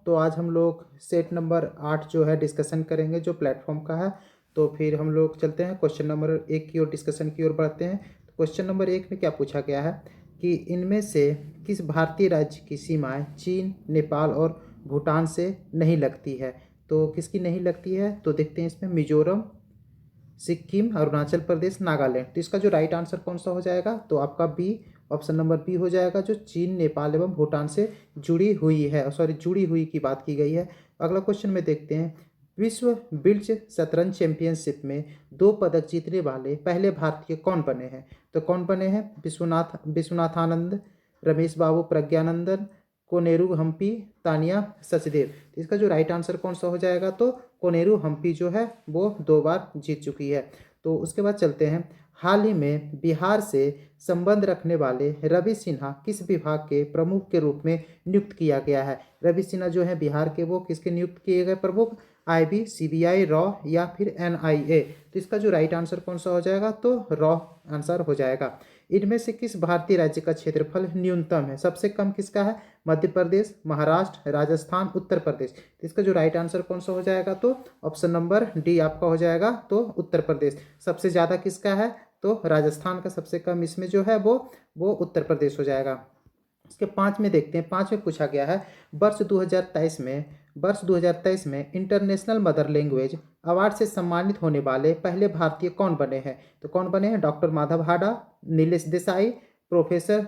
तो आज हम लोग सेट नंबर 8 जो है डिस्कशन करेंगे जो प्लेटफॉर्म का है। तो फिर हम लोग चलते हैं क्वेश्चन नंबर 1 की ओर, डिस्कशन की ओर बढ़ते हैं। तो क्वेश्चन नंबर 1 में क्या पूछा गया है कि इनमें से किस भारतीय राज्य की सीमाएं चीन, नेपाल और भूटान से नहीं लगती है। तो किसकी नहीं लगती है, तो देखते हैं इसमें मिजोरम, सिक्किम, अरुणाचल प्रदेश, नागालैंड। तो इसका जो राइट आंसर कौन सा हो जाएगा, तो आपका बी, ऑप्शन नंबर बी हो जाएगा, जो चीन, नेपाल एवं भूटान से जुड़ी हुई है, सॉरी जुड़ी हुई की बात की गई है। अगला क्वेश्चन में देखते हैं, विश्व ब्लिट्ज शतरंज चैंपियनशिप में 2 पदक जीतने वाले पहले भारतीय कौन बने हैं। तो कौन बने हैं, विश्वनाथानंद, रमेश बाबू प्रज्ञानंदन, कोनेरू हम्पी, तानिया सचदेव। तो इसका जो राइट आंसर कौन सा हो जाएगा, तो कोनेरू हम्पी जो है वो 2 बार जीत चुकी है। तो उसके बाद चलते हैं, हाल ही में बिहार से संबंध रखने वाले रवि सिन्हा किस विभाग के प्रमुख के रूप में नियुक्त किया गया है। रवि सिन्हा जो है बिहार के, वो किसके नियुक्त किए गए प्रमुख, आईबी, सीबीआई, रॉ या फिर एनआईए। तो इसका जो राइट आंसर कौन सा हो जाएगा, तो रॉ आंसर हो जाएगा। इनमें से किस भारतीय राज्य का क्षेत्रफल न्यूनतम है, सबसे कम किसका है, मध्य प्रदेश, महाराष्ट्र, राजस्थान, उत्तर प्रदेश। तो इसका जो राइट आंसर कौन सा हो जाएगा, तो ऑप्शन नंबर डी आपका हो जाएगा, तो उत्तर प्रदेश। सबसे ज़्यादा किसका है, तो राजस्थान का, सबसे कम इसमें जो है वो उत्तर प्रदेश हो जाएगा। इसके 5 में देखते हैं, 5 में पूछा गया है, वर्ष 2023 में इंटरनेशनल मदर लैंग्वेज अवार्ड से सम्मानित होने वाले पहले भारतीय कौन बने हैं। तो कौन बने हैं, डॉक्टर माधव हाडा, नीलेश देसाई, प्रोफेसर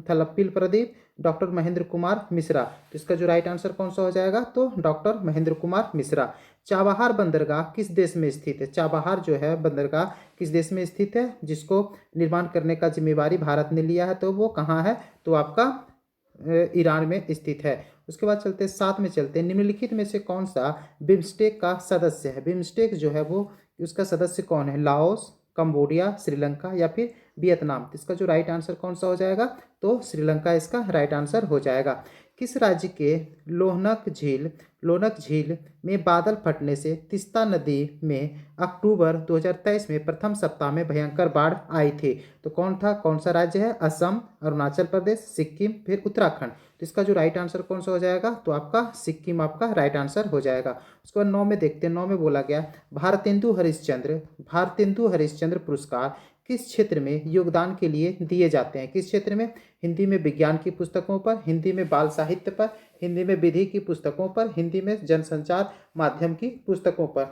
थलप्पील प्रदीप, डॉक्टर महेंद्र कुमार मिश्रा। तो इसका जो राइट आंसर कौन सा हो जाएगा, तो डॉक्टर महेंद्र कुमार मिश्रा। चाबहार बंदरगाह किस देश में स्थित है, चाबहार जो है बंदरगाह किस देश में स्थित है, जिसको निर्माण करने का जिम्मेवारी भारत ने लिया है, तो वो कहाँ है, तो आपका ईरान में स्थित है। उसके बाद चलते हैं 7 में, चलते हैं, निम्नलिखित में से कौन सा बिम्स्टेक का सदस्य है। बिम्स्टेक जो है वो उसका सदस्य कौन है, लाओस, कंबोडिया, श्रीलंका या फिर वियतनाम। इसका जो राइट आंसर कौन सा हो जाएगा, तो श्रीलंका इसका राइट आंसर हो जाएगा। किस राज्य के लोनक झील में बादल फटने से तीस्ता नदी में अक्टूबर 2023 में प्रथम सप्ताह में भयंकर बाढ़ आई थी। तो कौन सा राज्य है, असम, अरुणाचल प्रदेश, सिक्किम, फिर उत्तराखंड। तो इसका जो राइट आंसर कौन सा हो जाएगा, तो आपका सिक्किम आपका राइट आंसर हो जाएगा। उसके बाद 9 में देखते हैं, 9 में बोला गया, भारतेंदु हरिश्चंद्र पुरस्कार किस क्षेत्र में योगदान के लिए दिए जाते हैं। किस क्षेत्र में, हिंदी में विज्ञान की पुस्तकों पर, हिंदी में बाल साहित्य पर, हिंदी में विधि की पुस्तकों पर, हिंदी में जनसंचार माध्यम की पुस्तकों पर।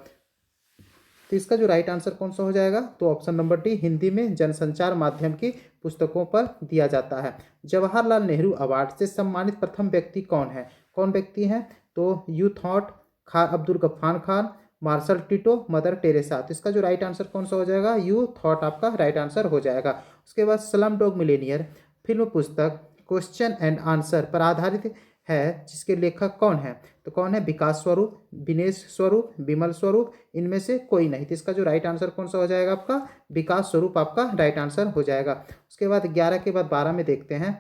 तो इसका जो राइट आंसर कौन सा हो जाएगा, तो ऑप्शन नंबर डी, हिंदी में जनसंचार माध्यम की पुस्तकों पर दिया जाता है। जवाहरलाल नेहरू अवार्ड से सम्मानित प्रथम व्यक्ति कौन है, कौन व्यक्ति हैं, तो यू थॉट, Abdul Ghaffar Khan, Marshal Tito, Mother Teresa. तो इसका जो राइट आंसर कौन सा हो जाएगा, यू थॉट आपका राइट आंसर हो जाएगा। उसके बाद स्लम डॉग मिलेनियर फिल्म पुस्तक क्वेश्चन एंड आंसर पर आधारित है, जिसके लेखक कौन है, तो कौन है, विकास स्वरूप, विनेश स्वरूप, विमल स्वरूप, इनमें से कोई नहीं। तो इसका जो राइट आंसर कौन सा हो जाएगा, आपका विकास स्वरूप आपका राइट आंसर हो जाएगा। उसके बाद 11 के बाद 12 में देखते हैं,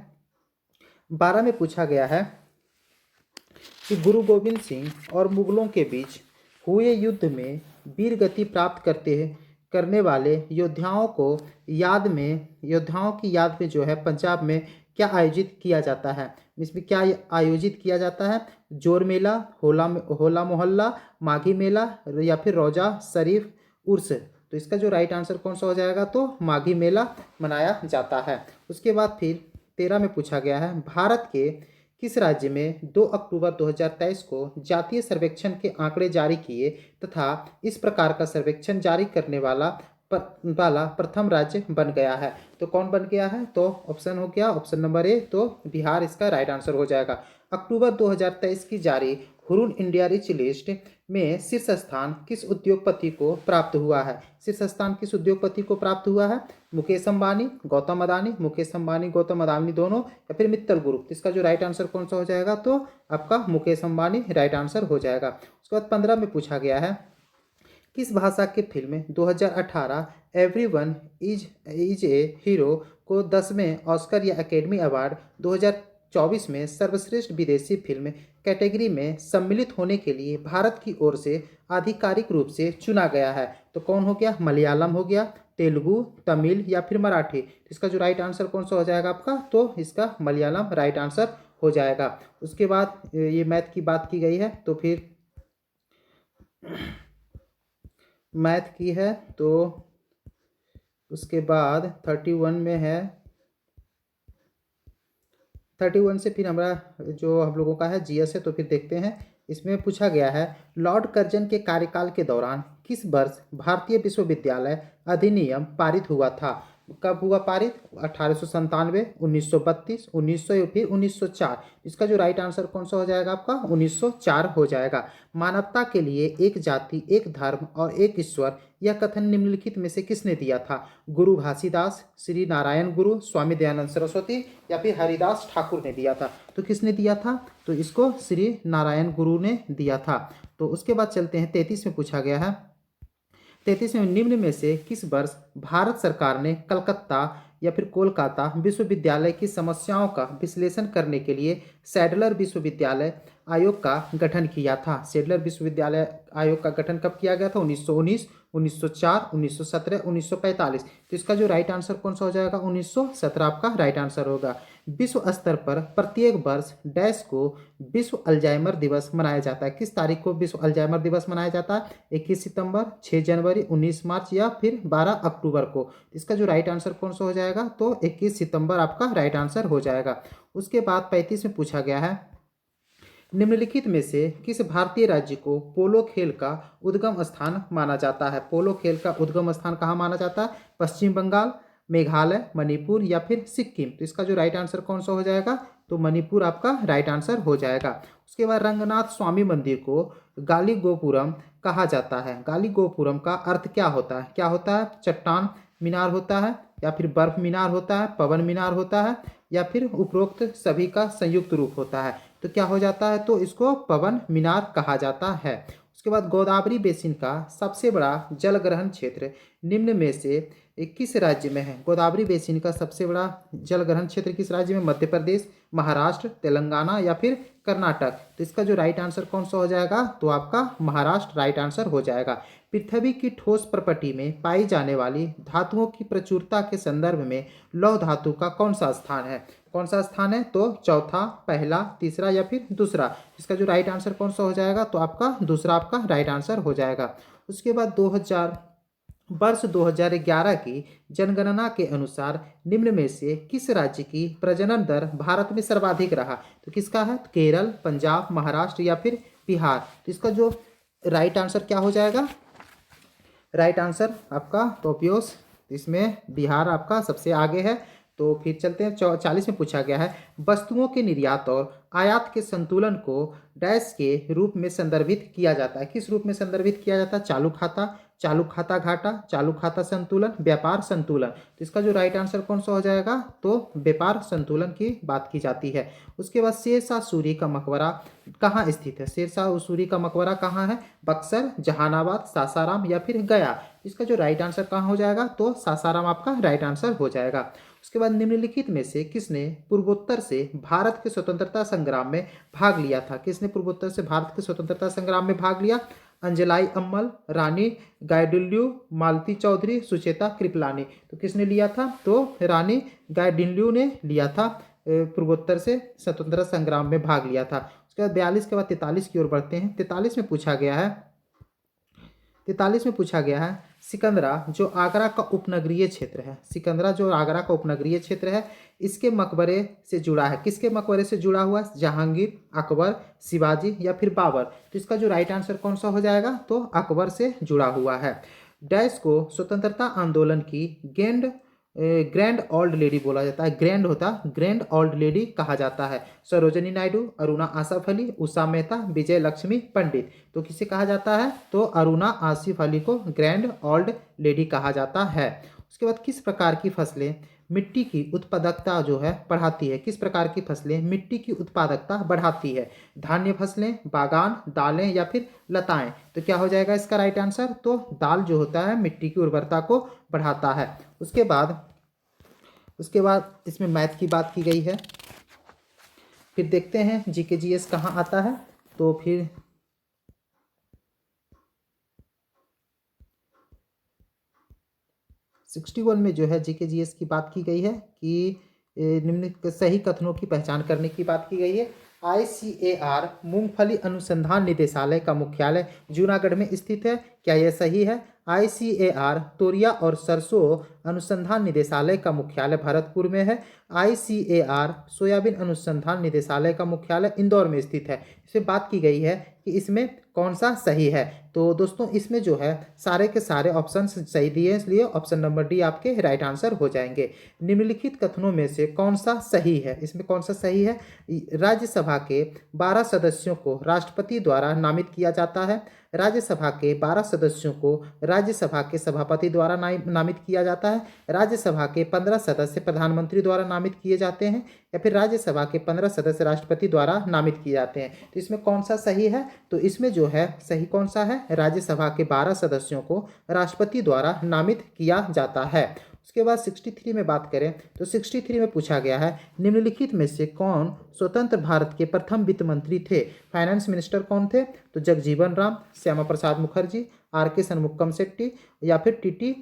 12 में पूछा गया है कि गुरु गोविंद सिंह और मुगलों के बीच हुए युद्ध में वीर गति प्राप्त करने वाले योद्धाओं की याद में जो है पंजाब में क्या आयोजित किया जाता है। इसमें क्या आयोजित किया जाता है, जोर मेला, होला मोहल्ला, माघी मेला या फिर रोजा शरीफ उर्स। तो इसका जो राइट आंसर कौन सा हो जाएगा, तो माघी मेला मनाया जाता है। उसके बाद फिर 13 में पूछा गया है, भारत के किस राज्य में 2 अक्टूबर 2023 को जातीय सर्वेक्षण के आंकड़े जारी किए तथा इस प्रकार का सर्वेक्षण जारी करने वाला प्रथम राज्य बन गया है। तो कौन बन गया है, तो ऑप्शन हो गया, ऑप्शन नंबर ए, तो बिहार इसका राइट आंसर हो जाएगा। अक्टूबर 2023 की जारी हुरून इंडिया रिच लिस्ट में शीर्ष स्थान किस उद्योगपति को प्राप्त हुआ है। शीर्ष स्थान किस उद्योगपति को प्राप्त हुआ है, मुकेश अंबानी, गौतम अदानी, मुकेश अंबानी गौतम अदानी दोनों या फिर मित्तल ग्रुप। इसका जो राइट आंसर कौन सा हो जाएगा, तो आपका मुकेश अंबानी राइट आंसर हो जाएगा। उसके बाद 15 में पूछा गया है, किस भाषा के film 2018 everyone is a hero को 10वें ऑस्कर या एकेडमी अवार्ड 2024 में सर्वश्रेष्ठ विदेशी फिल्म कैटेगरी में सम्मिलित होने के लिए भारत की ओर से आधिकारिक रूप से चुना गया है। तो कौन हो गया, मलयालम हो गया, तेलुगु, तमिल या फिर मराठी। इसका जो राइट आंसर कौन सा हो जाएगा आपका, तो इसका मलयालम राइट आंसर हो जाएगा। उसके बाद ये मैथ की बात की गई है, तो फिर मैथ की है, तो उसके बाद 31 में है, 31 से फिर हमारा जो हम लोगों का है जीएस है। तो फिर देखते हैं, इसमें पूछा गया है लॉर्ड कर्जन के कार्यकाल के दौरान किस वर्ष भारतीय विश्वविद्यालय अधिनियम पारित हुआ था। कब हुआ पारित? 1897, 1932, 1900 या फिर 1904। इसका जो राइट आंसर कौन सा हो जाएगा आपका? 1904 हो जाएगा। मानवता के लिए एक जाति, एक धर्म और एक ईश्वर, यह कथन निम्नलिखित में से किसने दिया था? गुरु घासीदास, श्री नारायण गुरु, स्वामी दयानंद सरस्वती या फिर हरिदास ठाकुर ने दिया था। तो किसने दिया था? तो इसको श्री नारायण गुरु ने दिया था। तो उसके बाद चलते हैं 33 में पूछा गया है, 33 में निम्न में से किस वर्ष भारत सरकार ने कलकत्ता या फिर कोलकाता विश्वविद्यालय की समस्याओं का विश्लेषण करने के लिए सैडलर विश्वविद्यालय आयोग का गठन किया था? सैडलर विश्वविद्यालय आयोग का गठन कब किया गया था? 1919, 1904, 1917, 1945। तो इसका जो राइट आंसर कौन सा हो जाएगा? 1917 आपका राइट आंसर होगा। विश्व स्तर पर प्रत्येक वर्ष डैश को विश्व अल्जाइमर दिवस मनाया जाता है। किस तारीख को विश्व अल्जाइमर दिवस मनाया जाता है? 21 सितंबर, 6 जनवरी, 19 मार्च या फिर 12 अक्टूबर को। इसका जो राइट आंसर कौन सा हो जाएगा? तो 21 सितंबर आपका राइट आंसर हो जाएगा। उसके बाद 35 में पूछा गया है, निम्नलिखित में से किस भारतीय राज्य को पोलो खेल का उद्गम स्थान माना जाता है? पोलो खेल का उद्गम स्थान कहाँ माना जाता है? पश्चिम बंगाल, मेघालय, मणिपुर या फिर सिक्किम। तो इसका जो राइट आंसर कौन सा हो जाएगा? तो मणिपुर आपका राइट आंसर हो जाएगा। उसके बाद रंगनाथ स्वामी मंदिर को गाली गोपुरम कहा जाता है। गाली गोपुरम का अर्थ क्या होता है? क्या होता है? चट्टान मीनार होता है या फिर बर्फ मीनार होता है, पवन मीनार होता है या फिर उपरोक्त सभी का संयुक्त रूप होता है? तो क्या हो जाता है? तो इसको पवन मीनार कहा जाता है। उसके बाद गोदावरी बेसिन का सबसे बड़ा जल ग्रहण क्षेत्र निम्न में से किस राज्य में है? गोदावरी बेसिन का सबसे बड़ा जल ग्रहण क्षेत्र किस राज्य में? मध्य प्रदेश, महाराष्ट्र, तेलंगाना या फिर कर्नाटक। तो इसका जो राइट आंसर कौन सा हो जाएगा? तो आपका महाराष्ट्र राइट आंसर हो जाएगा। पृथ्वी की ठोस प्रपटी में पाई जाने वाली धातुओं की प्रचुरता के संदर्भ में लौह धातु का कौन सा स्थान है? कौन सा स्थान है? तो चौथा, पहला, तीसरा या फिर दूसरा। इसका जो राइट आंसर कौन सा हो जाएगा? तो आपका दूसरा आपका राइट आंसर हो जाएगा। उसके बाद वर्ष 2011 की जनगणना के अनुसार निम्न में से किस राज्य की प्रजनन दर भारत में सर्वाधिक रहा? तो किसका है? केरल, पंजाब, महाराष्ट्र या फिर बिहार। तो इसका जो राइट आंसर क्या हो जाएगा? राइट आंसर आपका टोपियोस, इसमें बिहार आपका सबसे आगे है। तो फिर चलते हैं 40 में पूछा गया है, वस्तुओं के निर्यात और आयात के संतुलन को डैश के रूप में संदर्भित किया जाता है। किस रूप में संदर्भित किया जाता है? चालू खाता, चालू खाता घाटा, चालू खाता संतुलन, व्यापार संतुलन। तो इसका जो राइट आंसर कौन सा हो जाएगा? तो व्यापार संतुलन की बात की जाती है। उसके बाद शेरशाह सूरी का मकबरा कहाँ स्थित है? शेरशाह सूरी का मकबरा कहाँ है? बक्सर, जहानाबाद, सासाराम या फिर गया। इसका जो राइट आंसर कहाँ हो जाएगा? तो सासाराम आपका राइट आंसर हो जाएगा। उसके बाद निम्नलिखित में से किसने पूर्वोत्तर से भारत के स्वतंत्रता संग्राम में भाग लिया था? किसने पूर्वोत्तर से भारत के स्वतंत्रता संग्राम में भाग लिया? अंजलाई अम्मल, रानी गाइडिनल्यू, मालती चौधरी, सुचेता कृपलानी। तो किसने लिया था? तो रानी गाइडिनल्यू ने लिया था, पूर्वोत्तर से स्वतंत्रता संग्राम में भाग लिया था। उसके बाद 42 के बाद 43 की ओर बढ़ते हैं। 43 में पूछा गया है सिकंदरा जो आगरा का उपनगरीय क्षेत्र है, सिकंदरा जो आगरा का उपनगरीय क्षेत्र है, इसके मकबरे से जुड़ा है। किसके मकबरे से जुड़ा हुआ? जहांगीर, अकबर, शिवाजी या फिर बाबर। तो इसका जो राइट आंसर कौन सा हो जाएगा? तो अकबर से जुड़ा हुआ है। डैश को स्वतंत्रता आंदोलन की ग्रैंड ओल्ड लेडी बोला जाता है। ग्रैंड ओल्ड लेडी कहा जाता है। सरोजनी नायडू, अरुणा आसफ अली, उषा मेहता, विजय लक्ष्मी पंडित। तो किसे कहा जाता है? तो अरुणा आसिफ अली को ग्रैंड ओल्ड लेडी कहा जाता है। उसके बाद किस प्रकार की फसलें मिट्टी की उत्पादकता जो है बढ़ाती है? किस प्रकार की फसलें मिट्टी की उत्पादकता बढ़ाती है? धान्य फसलें, बागान, दालें या फिर लताएं। तो क्या हो जाएगा इसका राइट आंसर? तो दाल जो होता है मिट्टी की उर्वरता को बढ़ाता है। उसके बाद इसमें मैथ की बात की गई है। फिर देखते हैं जीके जीएस कहाँ आता है। तो फिर 61 में जो है जीके जीएस की बात की गई है कि निम्नलिखित सही कथनों की पहचान करने की बात की गई है। ICAR मूंगफली अनुसंधान निदेशालय का मुख्यालय जूनागढ़ में स्थित है, क्या यह सही है? ICAR तोरिया और सरसों अनुसंधान निदेशालय का मुख्यालय भरतपुर में है। ICAR सोयाबीन अनुसंधान निदेशालय का मुख्यालय इंदौर में स्थित है। इसमें बात की गई है कि इसमें कौन सा सही है। तो दोस्तों इसमें जो है सारे के सारे ऑप्शन सही दिए हैं, इसलिए ऑप्शन नंबर डी आपके राइट आंसर हो जाएंगे। निम्नलिखित कथनों में से कौन सा सही है? इसमें कौन सा सही है? राज्यसभा के 12 सदस्यों को राष्ट्रपति द्वारा नामित किया जाता है। राज्यसभा के 12 सदस्यों को राज्यसभा के सभापति द्वारा नामित किया जाता है। राज्यसभा के 15 सदस्य प्रधानमंत्री द्वारा नामित किए जाते हैं, या फिर राज्यसभा के 15 सदस्य राष्ट्रपति द्वारा नामित किए जाते हैं। तो इसमें कौन सा सही है? तो इसमें जो है सही कौन सा है? राज्यसभा के 12 सदस्यों को राष्ट्रपति द्वारा नामित किया जाता है। उसके बाद 63 में बात करें तो 63 में पूछा गया है निम्नलिखित में से कौन स्वतंत्र भारत के प्रथम वित्त मंत्री थे? फाइनेंस मिनिस्टर कौन थे? तो जगजीवन राम, श्यामा प्रसाद मुखर्जी, RK शनमुगम शेट्टी, या फिर TT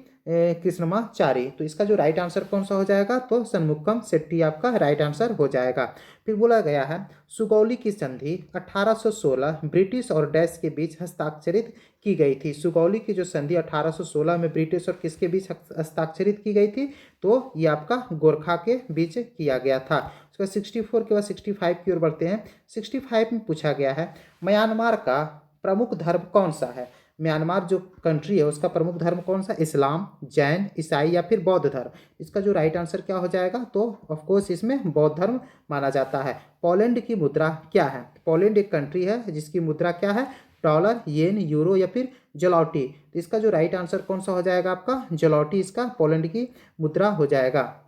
कृष्णमाचारी। तो इसका जो राइट आंसर कौन सा हो जाएगा? तो शनमुगम शेट्टी आपका राइट आंसर हो जाएगा। फिर बोला गया है सुगौली की संधि 1816 ब्रिटिश और डैश के बीच हस्ताक्षरित की गई थी। सुगौली की जो संधि 1816 में ब्रिटिश और किसके बीच हस्ताक्षरित की गई थी? तो ये आपका गोरखा के बीच किया गया था। उसके बाद 64 के बाद 65 की ओर बढ़ते हैं। 65 में पूछा गया है म्यांमार का प्रमुख धर्म कौन सा है? म्यांमार जो कंट्री है उसका प्रमुख धर्म कौन सा? इस्लाम, जैन, ईसाई, या फिर बौद्ध धर्म। इसका जो राइट आंसर क्या हो जाएगा? तो ऑफकोर्स इसमें बौद्ध धर्म माना जाता है। पोलैंड की मुद्रा क्या है? पोलैंड एक कंट्री है जिसकी मुद्रा क्या है? डॉलर, येन, यूरो, या फिर जलौटी। तो इसका जो राइट आंसर कौन सा हो जाएगा आपका? जलौटी इसका पोलैंड की मुद्रा हो जाएगा।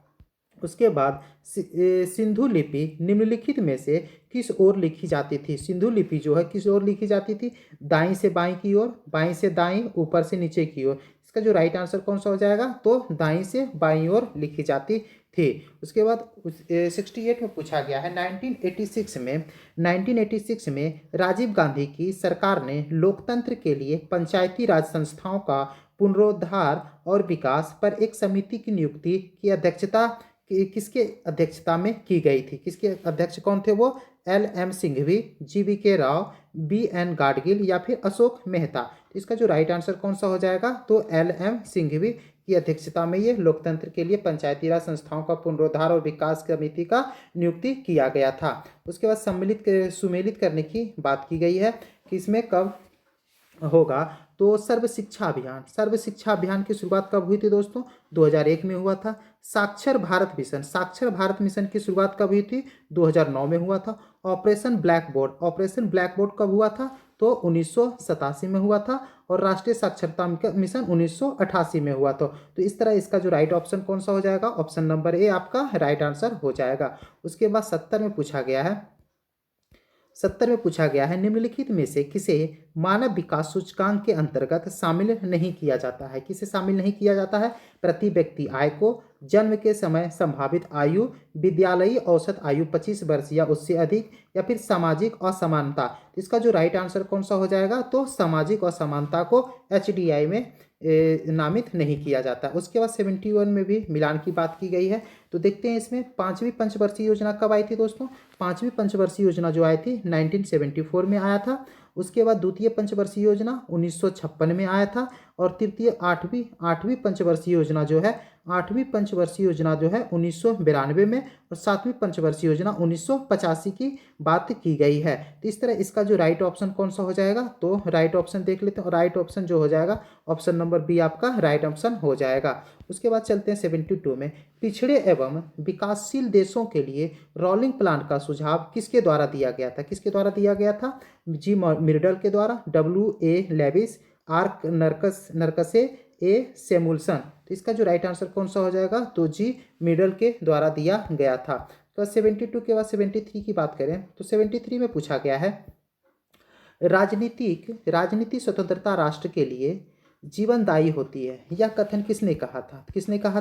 उसके बाद सिंधु लिपि निम्नलिखित में से किस ओर लिखी जाती थी? सिंधु लिपि जो है किस ओर लिखी जाती थी? दाईं से बाईं की ओर, बाईं से दाईं, ऊपर से नीचे की ओर। इसका जो राइट आंसर कौन सा हो जाएगा? तो दाईं से बाईं ओर लिखी जाती थी। उसके बाद 68 में पूछा गया है 1986 में राजीव गांधी की सरकार ने लोकतंत्र के लिए पंचायती राज संस्थाओं का पुनरुद्धार और विकास पर एक समिति की नियुक्ति की अध्यक्षता किसके अध्यक्षता में की गई थी? किसके अध्यक्ष कौन थे वो? LM Singhvi, GVK Rao, BN Gadgil, या फिर अशोक मेहता। इसका जो राइट आंसर कौन सा हो जाएगा? तो LM सिंघवी की अध्यक्षता में ये लोकतंत्र के लिए पंचायती राज संस्थाओं का पुनरुद्धार और विकास समिति का नियुक्ति किया गया था। उसके बाद सुमेलित करने की बात की गई है कि इसमें कब होगा? तो सर्व शिक्षा अभियान की शुरुआत कब हुई थी दोस्तों? 2001 में हुआ था। साक्षर भारत मिशन की शुरुआत कब हुई थी? 2009 में हुआ था। ऑपरेशन ब्लैक बोर्ड कब हुआ था? तो 1987 में हुआ था। और राष्ट्रीय साक्षरता मिशन 1988 में हुआ था। तो इस तरह इसका जो राइट ऑप्शन कौन सा हो जाएगा? ऑप्शन नंबर ए आपका राइट आंसर हो जाएगा। उसके बाद 70 में पूछा गया है निम्नलिखित में से किसे मानव विकास सूचकांक के अंतर्गत शामिल नहीं किया जाता है? किसे शामिल नहीं किया जाता है? प्रति व्यक्ति आय को, जन्म के समय संभावित आयु, विद्यालयी औसत आयु 25 वर्ष या उससे अधिक, या फिर सामाजिक असमानता। इसका जो राइट आंसर कौन सा हो जाएगा? तो सामाजिक असमानता को HDI में नामित नहीं किया जाता। उसके बाद 71 में भी मिलान की बात की गई है। तो देखते हैं इसमें 5वीं पंचवर्षीय योजना कब आई थी दोस्तों? 5वीं पंचवर्षीय योजना जो आई थी 1974 में आया था। उसके बाद द्वितीय पंचवर्षीय योजना 1956 में आया था। और तृतीय आठवीं पंचवर्षीय योजना जो है 1992 में, और 7वीं पंचवर्षीय योजना 1985 की बात की गई है। तो इस तरह इसका जो राइट ऑप्शन कौन सा हो जाएगा? तो राइट ऑप्शन देख लेते हैं, और राइट ऑप्शन जो हो जाएगा ऑप्शन नंबर बी आपका राइट ऑप्शन हो जाएगा। उसके बाद चलते हैं 72 में। पिछड़े एवं विकासशील देशों के लिए रोलिंग प्लान का सुझाव किसके द्वारा दिया गया था? G. मिर्डल के द्वारा, WA लेविस, R. नरकसे, A. सेमुल्सन। तो इसका जो राइट आंसर कौन सा हो जाएगा? तो G. मिर्डल के द्वारा दिया गया था। तो 72 के बाद 73 की बात करें तो 73 में पूछा गया है राजनीति स्वतंत्रता राष्ट्र के लिए जीवनदायी होती है, यह कथन किसने कहा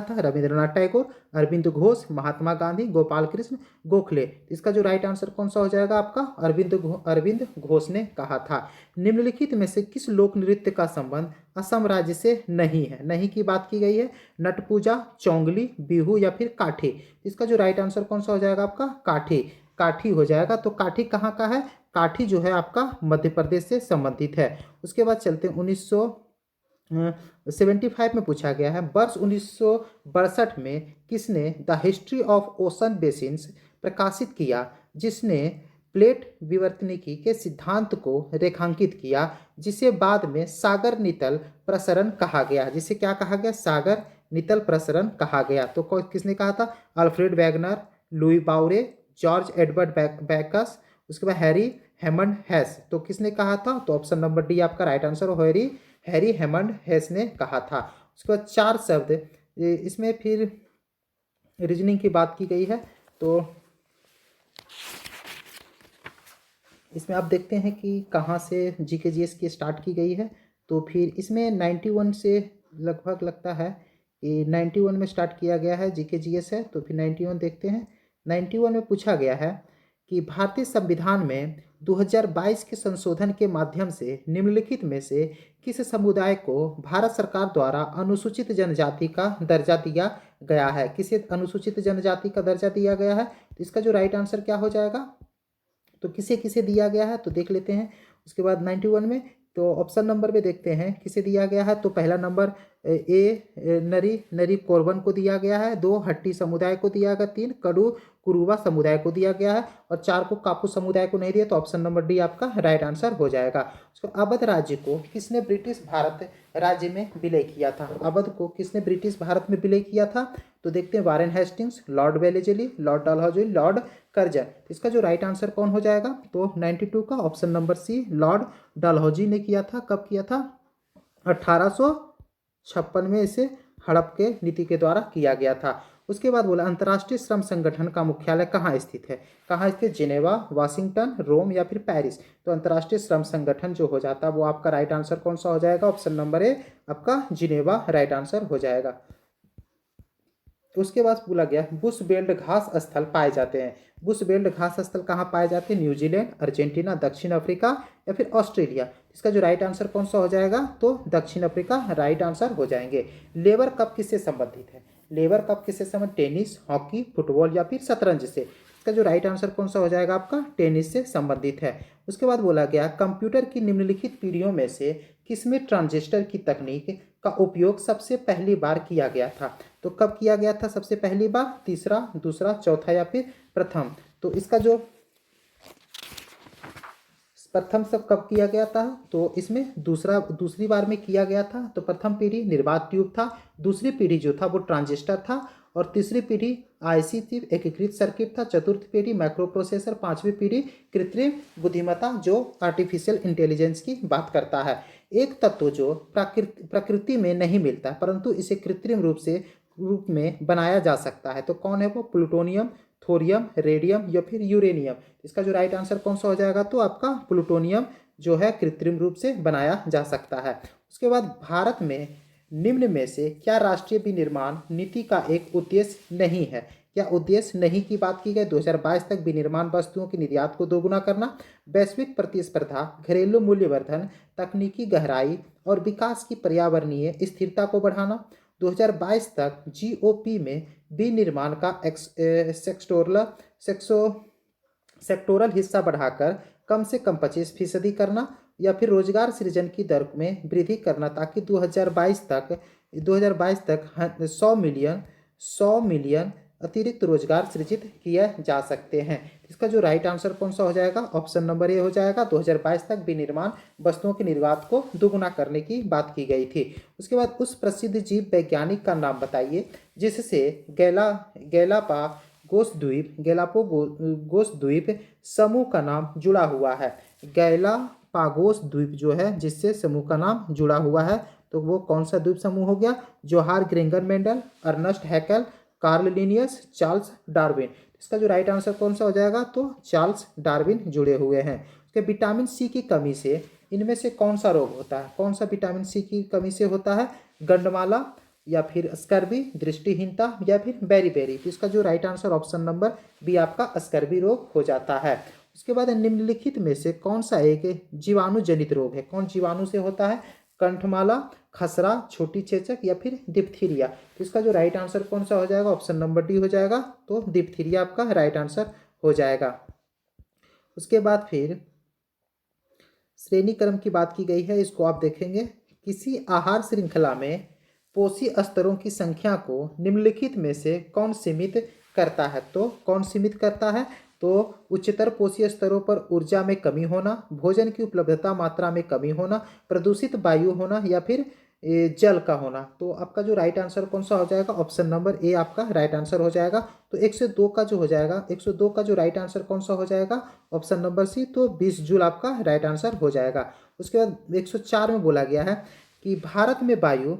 था? रविंद्रनाथ टैगोर, अरविंद घोष, महात्मा गांधी, गोपाल कृष्ण गोखले। इसका जो राइट आंसर कौन सा हो जाएगा आपका? अरविंद घोष ने कहा था। निम्नलिखित में से किस लोक नृत्य का संबंध असम राज्य से नहीं है, नहीं की बात की गई है। नटपूजा, चौंगली, बिहू या फिर काठी, इसका जो राइट आंसर कौन सा हो जाएगा आपका? काठी, काठी हो जाएगा। तो काठी कहाँ का है? काठी जो है आपका मध्य प्रदेश से संबंधित है। उसके बाद चलते हैं 1975 में पूछा गया है, वर्ष 1962 में किसने the history of ocean basins प्रकाशित किया, जिसने प्लेट विवर्तनिकी के सिद्धांत को रेखांकित किया, जिसे बाद में सागर नितल प्रसरण कहा गया। जिसे क्या कहा गया? सागर नितल प्रसरण कहा गया। तो किसने कहा था? Alfred Wagner, Louis Bauer, George Edward Backus, उसके बाद हैरी हेमंड हेस। तो किसने कहा था? तो ऑप्शन नंबर डी आपका राइट आंसर हो, हैरी हेमंड हेस ने कहा था। उसके बाद 4 शब्द इसमें फिर रीजनिंग की बात की गई है। तो इसमें आप देखते हैं कि कहाँ से जीके जीएस की स्टार्ट की गई है। तो फिर इसमें 91 से लगभग लगता है कि 91 में स्टार्ट किया गया है जीके जीएस है। तो फिर 91 देखते हैं। 91 में पूछा गया है कि भारतीय संविधान में 2022 के संशोधन के माध्यम से निम्नलिखित में से किस समुदाय को भारत सरकार द्वारा अनुसूचित जनजाति का दर्जा दिया गया है? किसे अनुसूचित जनजाति का दर्जा दिया गया है? तो इसका जो राइट आंसर क्या हो जाएगा? तो किसे किसे दिया गया है तो देख लेते हैं। उसके बाद 91 में तो ऑप्शन नंबर में देखते हैं किसे दिया गया है। तो पहला नंबर नरी नरी कोरबन को दिया गया है, 2 हट्टी समुदाय को दिया गया, 3 कडू कुरुवा समुदाय को दिया गया है और 4 को कापू समुदाय को नहीं दिया। तो ऑप्शन नंबर डी आपका राइट आंसर हो जाएगा। उसको अवध राज्य को किसने ब्रिटिश भारत राज्य में विलय किया था? अवध को किसने ब्रिटिश भारत में विलय किया था? तो देखते हैं Warren Hastings, Lord Wellesley, Lord Dalhousie, Lord Curzon. इसका जो राइट आंसर कौन हो जाएगा? तो 92 का option number C Lord Dalhousie ने किया था। कब किया था? 1856 में इसे हड़प के नीति के द्वारा किया गया था। उसके बाद बोला अंतर्राष्ट्रीय श्रम संगठन का मुख्यालय कहाँ स्थित है? कहाँ स्थित? जिनेवा, वाशिंगटन, रोम या फिर पेरिस। तो अंतर्राष्ट्रीय श्रम संगठन जो हो जाता है वो आपका राइट आंसर कौन सा हो जाएगा? ऑप्शन नंबर ए आपका जिनेवा राइट आंसर हो जाएगा। उसके बाद बोला गया बुश बेल्ट घास स्थल पाए जाते हैं। बुश बेल्ट घास स्थल कहाँ पाए जाते हैं? न्यूजीलैंड, अर्जेंटीना, दक्षिण अफ्रीका या फिर ऑस्ट्रेलिया। इसका जो राइट आंसर कौन सा हो जाएगा? तो दक्षिण अफ्रीका राइट आंसर हो जाएंगे। लेबर कप किससे संबंधित है? लेबर कप किससे संबंधित? टेनिस, हॉकी, फुटबॉल या फिर शतरंज से। इसका जो राइट आंसर कौन सा हो जाएगा आपका? टेनिस से संबंधित है। उसके बाद बोला गया कंप्यूटर की निम्नलिखित पीढ़ियों में से किसमें ट्रांजिस्टर की तकनीक का उपयोग सबसे पहली बार किया गया था? तो कब किया गया था सबसे पहली बार? तीसरा, दूसरा, चौथा या फिर प्रथम? तो इसका जो प्रथम सब कब किया गया था? तो इसमें दूसरी बार में किया गया था। तो प्रथम पीढ़ी निर्वात ट्यूब था, दूसरी पीढ़ी जो था वो ट्रांजिस्टर था और तीसरी पीढ़ी आईसी थी, एकीकृत सर्किट था, चतुर्थ पीढ़ी माइक्रो प्रोसेसर, पांचवी पीढ़ी कृत्रिम बुद्धिमत्ता जो आर्टिफिशियल इंटेलिजेंस की बात करता है। एक तत्व जो प्रकृति में नहीं मिलता परंतु इसे कृत्रिम रूप में बनाया जा सकता है, तो कौन है वो? प्लूटोनियम, थोरियम, रेडियम या फिर यूरेनियम। इसका जो राइट आंसर कौन सा हो जाएगा? तो आपका प्लूटोनियम जो है कृत्रिम रूप से बनाया जा सकता है। उसके बाद भारत में निम्न में से क्या राष्ट्रीय विनिर्माण नीति का एक उद्देश्य नहीं है? क्या उद्देश्य नहीं की बात की गई? 2022 तक विनिर्माण वस्तुओं के निर्यात को दोगुना करना, वैश्विक प्रतिस्पर्धा, घरेलू मूल्यवर्धन, तकनीकी गहराई और विकास की पर्यावरणीय स्थिरता को बढ़ाना। 2022 तक जीओपी में विनिर्माण का सेक्टोरल हिस्सा बढ़ाकर कम से कम 25% करना या फिर रोजगार सृजन की दर में वृद्धि करना ताकि 2022 तक 100 मिलियन अतिरिक्त रोजगार सृजित किए जा सकते हैं। इसका जो राइट आंसर कौन सा हो जाएगा? ऑप्शन नंबर ए हो जाएगा। 2022 तक विनिर्माण वस्तुओं के निर्यात को दोगुना करने की बात की गई थी। उसके बाद उस प्रसिद्ध जीव वैज्ञानिक का नाम बताइए जिससे गैलापागोस द्वीप समूह का नाम जुड़ा हुआ है। गैलापागोस द्वीप जो है जिससे समूह का नाम जुड़ा हुआ है तो वो कौन सा द्वीप समूह हो गया? Johann Gregor Mendel, Ernst Haeckel, Carl Linnaeus, Charles Darwin. इसका जो राइट आंसर कौन सा हो जाएगा? तो चार्ल्स डार्विन जुड़े हुए हैं। उसके विटामिन सी की कमी से इनमें से कौन सा रोग होता है? कौन सा विटामिन सी की कमी से होता है? गंडमाला या फिर स्कर्वी, दृष्टिहीनता या फिर बेरीबेरी। तो इसका जो right answer option number B आपका स्कर्वी रोग हो जाता है। उसके बाद निम्नलिखित में से कौन सा एक जीवाणु जनित रोग है? कौन जीवाणु से होता है? कंठमाला, खसरा, छोटी चेचक या फिर डिप्थीरिया। तो इसका जो राइट आंसर कौन सा हो जाएगा, ऑप्शन नंबर डी हो जाएगा। तो डिप्थीरिया आपका राइट आंसर हो जाएगा। उसके बाद फिर श्रेणी क्रम की बात की गई है, इसको आप देखेंगे। किसी आहार श्रृंखला में पोषी स्तरों की संख्या को निम्नलिखित में से कौन सीमित करता है। तो कौन सीमित करता है, तो उच्चतर पोषी स्तरों पर ऊर्जा में कमी होना, भोजन की उपलब्धता मात्रा में कमी होना, प्रदूषित वायु होना या फिर जल का होना। तो आपका जो राइट आंसर कौन सा हो जाएगा, ऑप्शन नंबर ए आपका राइट आंसर हो जाएगा। तो 102 का जो हो जाएगा, 102 का जो राइट आंसर कौन सा हो जाएगा, ऑप्शन नंबर सी। तो 20 जूल आपका राइट आंसर हो जाएगा। उसके बाद 104 में बोला गया है कि भारत में वायु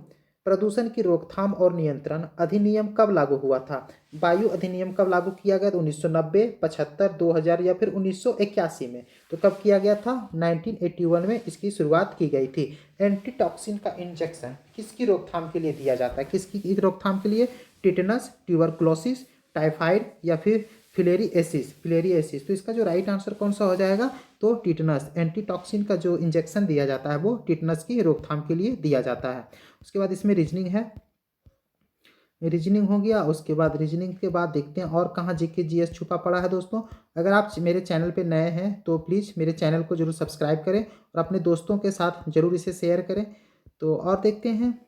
प्रदूषण की रोकथाम और नियंत्रण अधिनियम कब लागू हुआ था। वायु अधिनियम कब लागू किया गया, तो 1990, 75, 2000 या फिर 1981 में। तो कब किया गया था, 1981 में इसकी शुरुआत की गई थी। एंटीटॉक्सिन का इंजेक्शन किसकी रोकथाम के लिए दिया जाता है, किसकी रोकथाम के लिए, टिटनस, ट्यूबरक्लोसिस, टाइफाइड या फिर फिलेरिएसिस। तो इसका जो राइट आंसर कौन सा हो जाएगा, तो टिटनस। एंटीटॉक्सिन का जो इंजेक्शन दिया जाता है वो टिटनस की रोकथाम के लिए दिया जाता है। उसके बाद इसमें रीजनिंग है, रीजनिंग हो गया। उसके बाद रीजनिंग के बाद देखते हैं और कहाँ जीके जीएस छुपा पड़ा है। दोस्तों अगर आप मेरे चैनल पे नए हैं तो प्लीज़ मेरे चैनल को जरूर सब्सक्राइब करें और अपने दोस्तों के साथ जरूर इसे शेयर करें। तो और देखते हैं,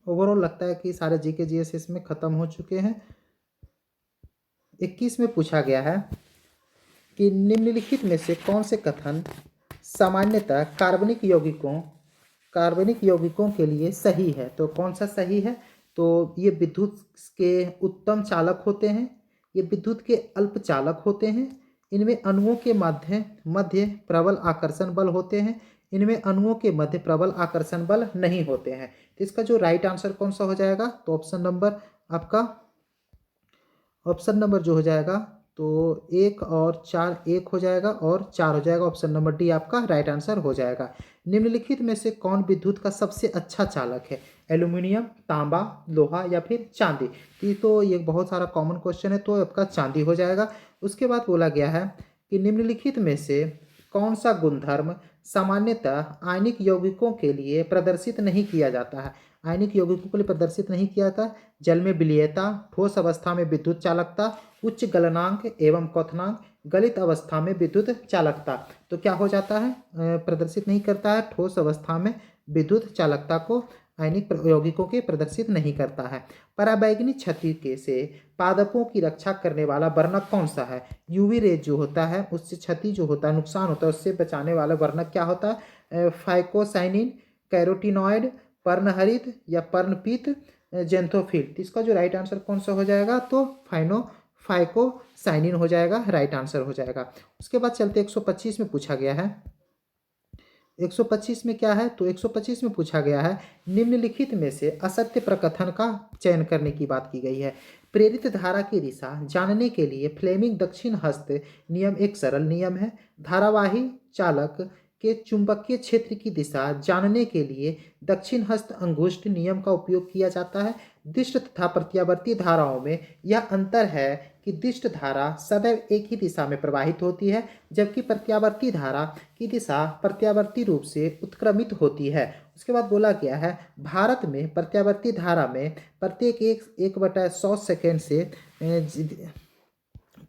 ओवरऑल लगता है कि सारे जीके जीएस इसमें ख़त्म हो चुके हैं। 21 में पूछा गया है कि निम्नलिखित में से कौन से कथन सामान्यतः कार्बनिक यौगिकों के लिए सही है। तो कौन सा सही है, तो ये विद्युत के उत्तम चालक होते हैं, ये विद्युत के अल्प चालक होते हैं, इनमें अणुओं के मध्य मध्य प्रबल आकर्षण बल होते हैं, इनमें अणुओं के मध्य प्रबल आकर्षण बल नहीं होते हैं। तो इसका जो राइट आंसर कौन सा हो जाएगा, तो ऑप्शन नंबर आपका, ऑप्शन नंबर जो हो जाएगा तो 1 और 4, 1 हो जाएगा और 4 हो जाएगा। ऑप्शन नंबर डी आपका राइट आंसर हो जाएगा। निम्नलिखित में से कौन विद्युत का सबसे अच्छा चालक है, एल्यूमिनियम, तांबा, लोहा या फिर चांदी। तो ये बहुत सारा कॉमन क्वेश्चन है, तो आपका चांदी हो जाएगा। उसके बाद बोला गया है कि निम्नलिखित में से कौन सा गुणधर्म सामान्यतः आयनिक यौगिकों के लिए प्रदर्शित नहीं किया जाता है। आयनिक यौगिकों के लिए प्रदर्शित नहीं किया जाता, जल में विलीयता, ठोस अवस्था में विद्युत चालकता, उच्च गलनांक एवं क्वथनांक, गलित अवस्था में विद्युत चालकता। तो क्या हो जाता है, प्रदर्शित नहीं करता है, ठोस अवस्था में विद्युत चालकता को आयनिक यौगिकों के प्रदर्शित नहीं करता है। पराबैंगनी छत्ती के से पादपों की रक्षा करने वाला वर्णक कौन सा है। यूवी रेज जो होता है उससे क्षति जो होता है, नुकसान होता है, उससे बचाने वाला वर्णक क्या होता है, फाइकोसाइनिन, कैरोटीनॉइड, पर्णहरित या पर्णपीत, जेंथोफिल। इसका जो राइट आंसर कौन सा हो जाएगा, तो फाइकोसाइनिन हो जाएगा, राइट आंसर हो जाएगा। उसके बाद चलते 125 में पूछा गया है। 125 में क्या है, तो 125 में पूछा गया है निम्नलिखित में से असत्य प्रकथन का चयन करने की बात की गई है। प्रेरित धारा की दिशा जानने के लिए फ्लेमिंग दक्षिण हस्त नियम एक सरल नियम है। धारावाही चालक के चुंबकीय क्षेत्र की दिशा जानने के लिए दक्षिण हस्त अंगुष्ठ नियम का उपयोग किया जाता है। दिष्ट तथा प्रत्यावर्ती धाराओं में यह अंतर है कि दिष्ट धारा सदैव एक ही दिशा में प्रवाहित होती है, जबकि प्रत्यावर्ती धारा की दिशा प्रत्यावर्ती रूप से उत्क्रमित होती है। उसके बाद बोला गया है भारत में प्रत्यावर्ती धारा में प्रत्येक 1/100 सेकेंड से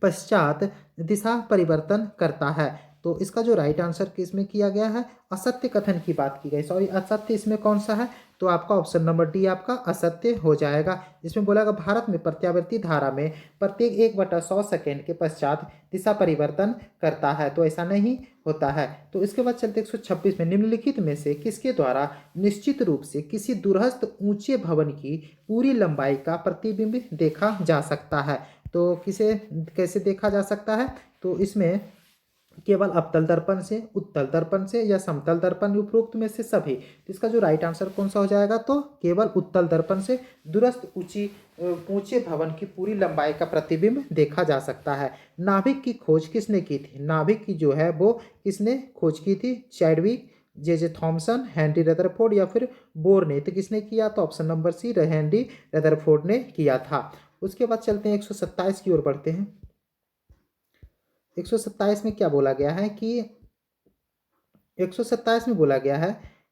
पश्चात दिशा परिवर्तन करता है। तो इसका जो राइट आंसर किसमें किया गया है, असत्य कथन की बात की गई। सॉरी, असत्य इसमें कौन सा है, तो आपका ऑप्शन नंबर डी आपका असत्य हो जाएगा। इसमें बोला गया भारत में प्रत्यावर्ती धारा में प्रत्येक 1/100 सेकेंड के पश्चात दिशा परिवर्तन करता है, तो ऐसा नहीं होता है। तो इसके बाद चलते 126 में निम्नलिखित में से किसके द्वारा निश्चित रूप से किसी दूरस्थ ऊंचे भवन की पूरी लंबाई का प्रतिबिंब देखा जा सकता है। तो किसे कैसे देखा जा सकता है, तो इसमें केवल अवतल दर्पण से, उत्तल दर्पण से या समतल दर्पण, उपरोक्त में से सभी। तो इसका जो राइट आंसर कौन सा हो जाएगा, तो केवल उत्तल दर्पण से दूरस्थ ऊंचे भवन की पूरी लंबाई का प्रतिबिंब देखा जा सकता है। नाभिक की खोज किसने की थी, नाभिक की जो है वो किसने खोज की थी, Chadwick, J Thomson, Henry Rutherford या फिर बोर ने। तो किसने किया, तो option number C Henry Rutherford ने किया था। उसके बाद चलते हैं 127 की ओर बढ़ते हैं। 127 में क्या बोला गया है कि 127 में बोला गया है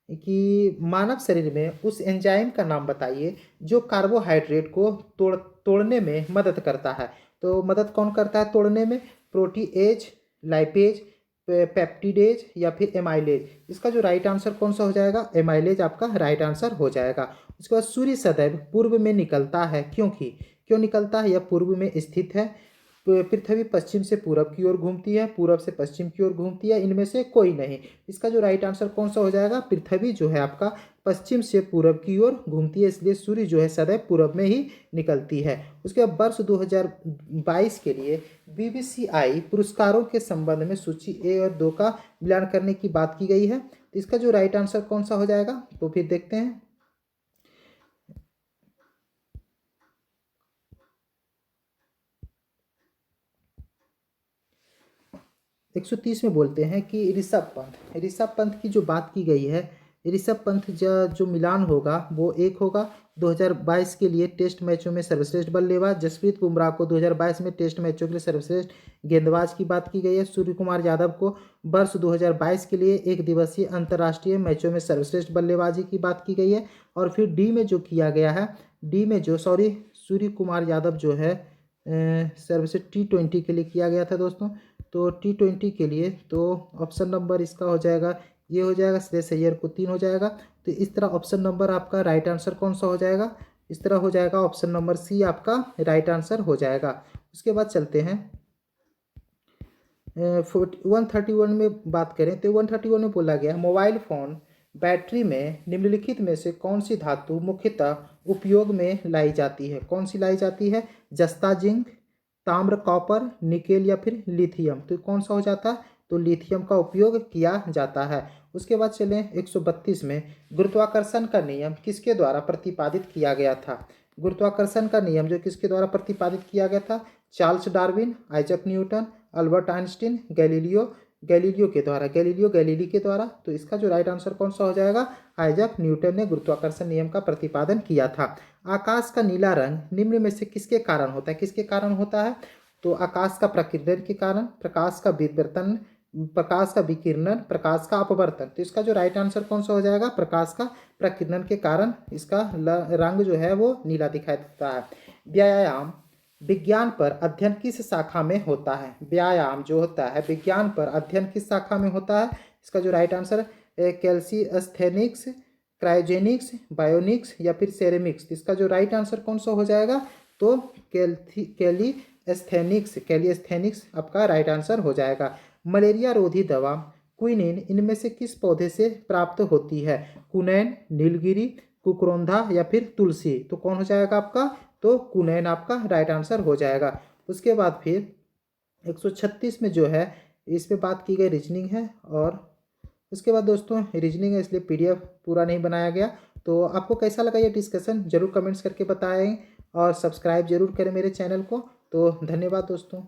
कि मानव शरीर में उस एंजाइम का नाम बताइए जो कार्बोहाइड्रेट को तोड़ने में मदद करता है। तो मदद कौन करता है तोड़ने में? प्रोटीएज, लाइपेज, पेप्टिडेज या फिर एमाइलेज। इसका जो राइट आंसर कौन सा हो जाएगा? एमाइलेज आपका राइट आंसर हो जाएगा। उसके बाद सूर्य सदैव पूर्व में निकलता है, क्योंकि क्यों निकलता है? यह पूर्व में स्थित है। पृथ्वी पश्चिम से पूरब की ओर घूमती है, पूरब से पश्चिम की ओर घूमती है, इनमें से कोई नहीं। इसका जो राइट आंसर कौन सा हो जाएगा? पृथ्वी जो है आपका पश्चिम से पूरब की ओर घूमती है, इसलिए सूर्य जो है सदैव पूरब में ही निकलती है। उसके बाद वर्ष 2022 के लिए बीबीसीआई पुरस्कारों के संबंध में सूची ए और 2 का मिलान करने की बात की गई है। तो इसका जो राइट आंसर कौन सा हो जाएगा? तो फिर देखते हैं। 130 में बोलते हैं कि ऋषभ पंत की जो बात की गई है, ऋषभ पंत जो मिलान होगा वो एक होगा। 2022 के लिए टेस्ट मैचों में सर्वश्रेष्ठ बल्लेबाज। जसप्रीत बुमराह को 2022 में टेस्ट मैचों के लिए सर्वश्रेष्ठ गेंदबाज की बात की गई है। सूर्य कुमार यादव को वर्ष 2022 के लिए एक दिवसीय अंतर्राष्ट्रीय मैचों में सर्वश्रेष्ठ बल्लेबाजी की बात की गई है। और फिर डी में जो किया गया है, डी में जो सूर्य कुमार यादव जो है सर्वश्रेष्ठ T20 के लिए किया गया था दोस्तों। तो T20 के लिए तो ऑप्शन नंबर इसका हो जाएगा, ये हो जाएगा। श्रेयस अय्यर को 3 हो जाएगा। तो इस तरह ऑप्शन नंबर आपका राइट आंसर कौन सा हो जाएगा? इस तरह हो जाएगा, ऑप्शन नंबर सी आपका राइट आंसर हो जाएगा। उसके बाद चलते हैं 131 में बात करें तो 131 में बोला गया मोबाइल फ़ोन बैटरी में निम्नलिखित में से कौन सी धातु मुख्यतः उपयोग में लाई जाती है? कौन सी लाई जाती है? जस्ता, जिंक, ताम्र, कॉपर, निकेल या फिर लिथियम। तो कौन सा हो जाता है? तो लिथियम का उपयोग किया जाता है। उसके बाद चलें 132 में गुरुत्वाकर्षण का नियम किसके द्वारा प्रतिपादित किया गया था? गुरुत्वाकर्षण का नियम जो किसके द्वारा प्रतिपादित किया गया था? Charles Darwin, Isaac Newton, Albert Einstein, Galileo Galilei के द्वारा। तो इसका जो राइट आंसर कौन सा हो जाएगा? आइजक न्यूटन ने गुरुत्वाकर्षण नियम का प्रतिपादन किया था। आकाश का नीला रंग निम्न में से किसके कारण होता है? किसके कारण होता है? तो आकाश का प्रकीर्णन के कारण, प्रकाश का विवर्तन, प्रकाश का विकिरणन, प्रकाश का अपवर्तन। तो इसका जो राइट आंसर कौन सा हो जाएगा? प्रकाश का प्रकीर्णन के कारण इसका रंग जो है वो नीला दिखाई देता है। व्यायाम विज्ञान पर अध्ययन किस शाखा में होता है? व्यायाम जो होता है विज्ञान पर अध्ययन किस शाखा में होता है? इसका जो राइट आंसर कैल्सीस्थेनिक्स, क्रायोजेनिक्स, बायोनिक्स या फिर सेरेमिक्स। इसका जो राइट आंसर कौन सा हो जाएगा? तो कैलिस्थेनिक्स आपका राइट आंसर हो जाएगा। मलेरिया रोधी दवा क्विनिन इनमें से किस पौधे से प्राप्त होती है? कुनैन, नीलगिरी, कुकरोंधा या फिर तुलसी। तो कौन हो जाएगा आपका? तो कुनैन आपका राइट आंसर हो जाएगा। उसके बाद फिर 136 में जो है इस पे बात की गई रीजनिंग है। और उसके बाद दोस्तों रीजनिंग है इसलिए PDF पूरा नहीं बनाया गया। तो आपको कैसा लगा ये डिस्कशन जरूर कमेंट्स करके बताएं और सब्सक्राइब जरूर करें मेरे चैनल को। तो धन्यवाद दोस्तों।